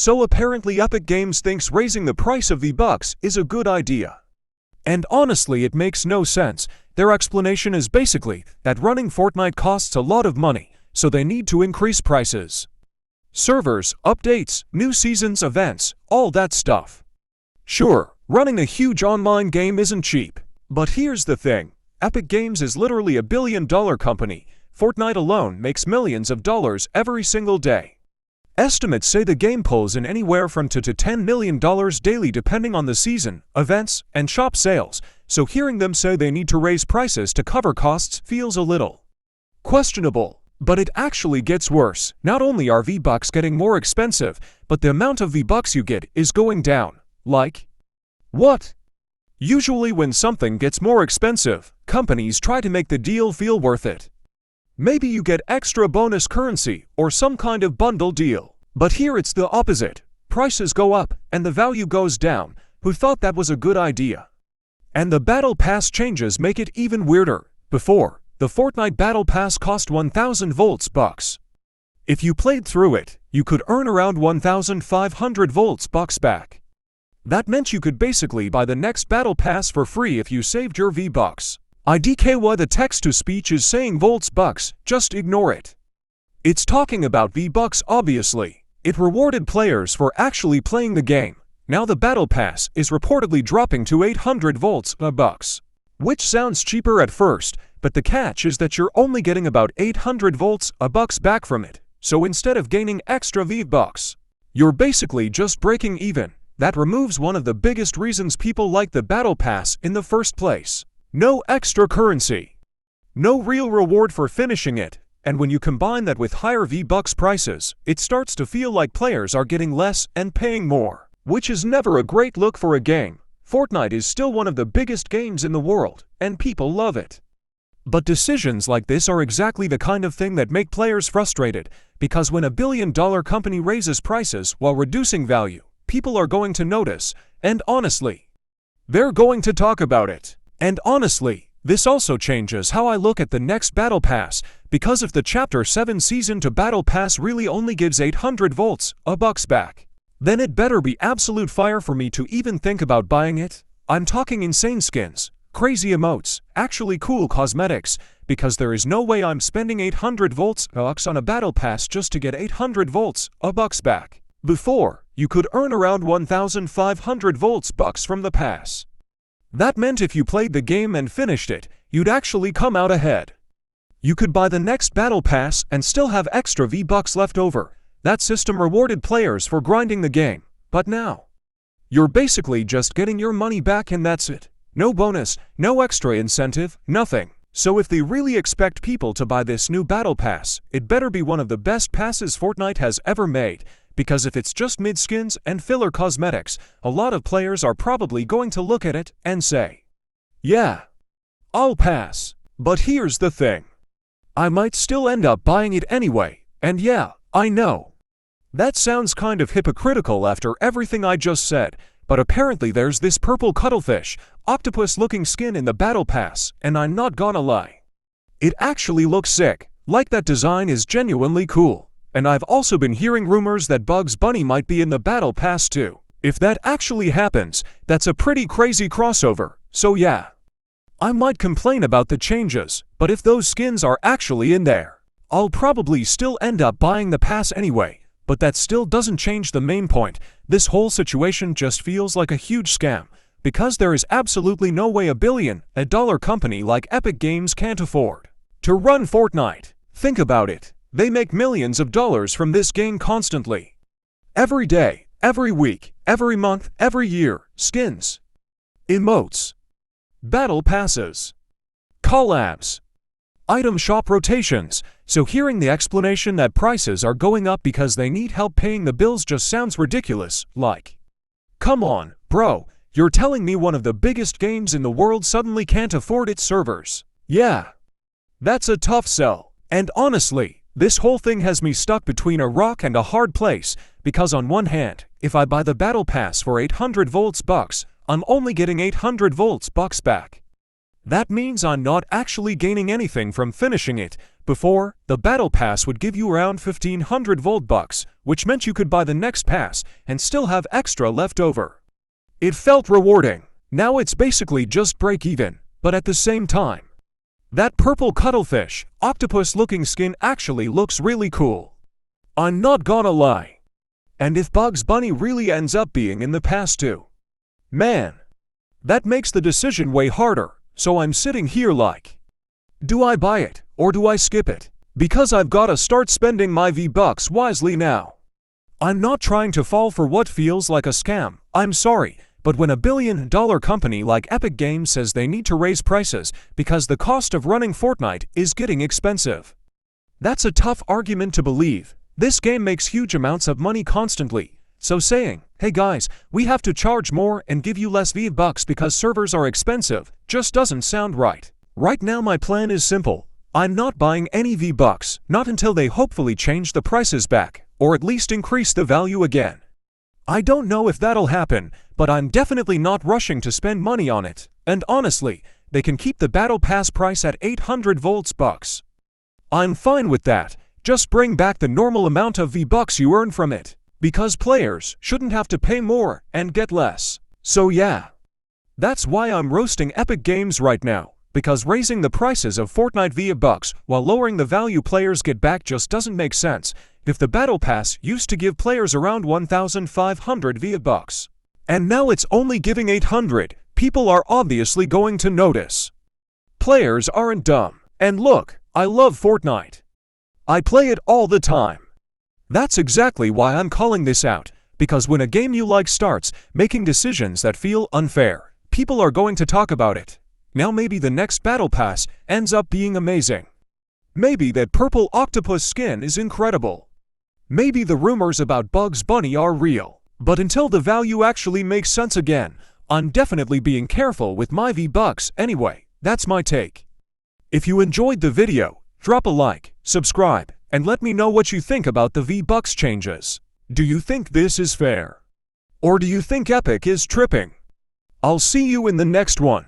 So apparently Epic Games thinks raising the price of V-Bucks is a good idea. And honestly, it makes no sense. Their explanation is basically that running Fortnite costs a lot of money, so they need to increase prices. Servers, updates, new seasons, events, all that stuff. Sure, running a huge online game isn't cheap. But here's the thing. Epic Games is literally a billion-dollar company. Fortnite alone makes millions of dollars every single day. Estimates say the game pulls in anywhere from $2 to $10 million daily depending on the season, events, and shop sales, so hearing them say they need to raise prices to cover costs feels a little questionable. But it actually gets worse. Not only are V-Bucks getting more expensive, but the amount of V-Bucks you get is going down. Like what? Usually when something gets more expensive, companies try to make the deal feel worth it. Maybe you get extra bonus currency or some kind of bundle deal. But here it's the opposite. Prices go up and the value goes down. Who thought that was a good idea? And the Battle Pass changes make it even weirder. Before, the Fortnite Battle Pass cost 1,000 bucks. If you played through it, you could earn around 1,500 bucks back. That meant you could basically buy the next Battle Pass for free if you saved your V-Bucks. IDKY the text-to-speech is saying bucks, just ignore it. It's talking about V-Bucks obviously. It rewarded players for actually playing the game. Now the Battle Pass is reportedly dropping to 800 bucks. Which sounds cheaper at first, but the catch is that you're only getting about 800 bucks back from it. So instead of gaining extra V-Bucks, you're basically just breaking even. That removes one of the biggest reasons people like the Battle Pass in the first place. No extra currency. No real reward for finishing it. And when you combine that with higher V-Bucks prices, it starts to feel like players are getting less and paying more, which is never a great look for a game. Fortnite is still one of the biggest games in the world, and people love it. But decisions like this are exactly the kind of thing that make players frustrated, because when a billion-dollar company raises prices while reducing value, people are going to notice, and honestly, they're going to talk about it. And honestly, this also changes how I look at the next Battle Pass, because if the Chapter 7 Season 2 Battle Pass really only gives 800 bucks back, then it better be absolute fire for me to even think about buying it. I'm talking insane skins, crazy emotes, actually cool cosmetics, because there is no way I'm spending 800 bucks on a Battle Pass just to get 800 bucks back. Before, you could earn around 1,500 bucks from the pass. That meant if you played the game and finished it, you'd actually come out ahead. You could buy the next Battle Pass and still have extra V-Bucks left over. That system rewarded players for grinding the game. But now, you're basically just getting your money back and that's it. No bonus, no extra incentive, nothing. So if they really expect people to buy this new Battle Pass, it better be one of the best passes Fortnite has ever made. Because if it's just mid-skins and filler cosmetics, a lot of players are probably going to look at it and say, yeah, I'll pass. But here's the thing. I might still end up buying it anyway, and yeah, I know. That sounds kind of hypocritical after everything I just said, but apparently there's this purple cuttlefish, octopus-looking skin in the Battle Pass, and I'm not gonna lie. It actually looks sick, like that design is genuinely cool. And I've also been hearing rumors that Bugs Bunny might be in the Battle Pass too. If that actually happens, that's a pretty crazy crossover, so yeah. I might complain about the changes, but if those skins are actually in there, I'll probably still end up buying the pass anyway. But that still doesn't change the main point. This whole situation just feels like a huge scam, because there is absolutely no way a billion-dollar company like Epic Games can't afford to run Fortnite. Think about it. They make millions of dollars from this game constantly. Every day, every week, every month, every year. Skins, emotes, battle passes, collabs, item shop rotations. So hearing the explanation that prices are going up because they need help paying the bills just sounds ridiculous. Like, come on, bro, you're telling me one of the biggest games in the world suddenly can't afford its servers? Yeah, that's a tough sell. And honestly, this whole thing has me stuck between a rock and a hard place, because on one hand, if I buy the Battle Pass for 800 bucks, I'm only getting 800 bucks back. That means I'm not actually gaining anything from finishing it, Before, the Battle Pass would give you around 1500 Volt bucks, which meant you could buy the next pass and still have extra left over. It felt rewarding. Now it's basically just break even, but at the same time. That purple cuttlefish, octopus-looking skin actually looks really cool. I'm not gonna lie. And if Bugs Bunny really ends up being in the pass too. Man, that makes the decision way harder, so I'm sitting here like, do I buy it, or do I skip it? Because I've gotta start spending my V-Bucks wisely now. I'm not trying to fall for what feels like a scam, I'm sorry, but when a billion-dollar company like Epic Games says they need to raise prices because the cost of running Fortnite is getting expensive. That's a tough argument to believe. This game makes huge amounts of money constantly, so saying, hey guys, we have to charge more and give you less V-Bucks because servers are expensive, just doesn't sound right. Right now my plan is simple. I'm not buying any V-Bucks, not until they hopefully change the prices back, or at least increase the value again. I don't know if that'll happen, but I'm definitely not rushing to spend money on it, and honestly, they can keep the Battle Pass price at 800 volts bucks. I'm fine with that, just bring back the normal amount of V-Bucks you earn from it, because players shouldn't have to pay more and get less. So yeah. That's why I'm roasting Epic Games right now. Because raising the prices of Fortnite V-Bucks while lowering the value players get back just doesn't make sense. If the Battle Pass used to give players around 1,500 V-Bucks, and now it's only giving 800, people are obviously going to notice. Players aren't dumb. And look, I love Fortnite. I play it all the time. That's exactly why I'm calling this out, because when a game you like starts making decisions that feel unfair, people are going to talk about it. Now maybe the next Battle Pass ends up being amazing. Maybe that purple octopus skin is incredible. Maybe the rumors about Bugs Bunny are real. But until the value actually makes sense again, I'm definitely being careful with my V-Bucks anyway. That's my take. If you enjoyed the video, drop a like, subscribe, and let me know what you think about the V-Bucks changes. Do you think this is fair? Or do you think Epic is tripping? I'll see you in the next one.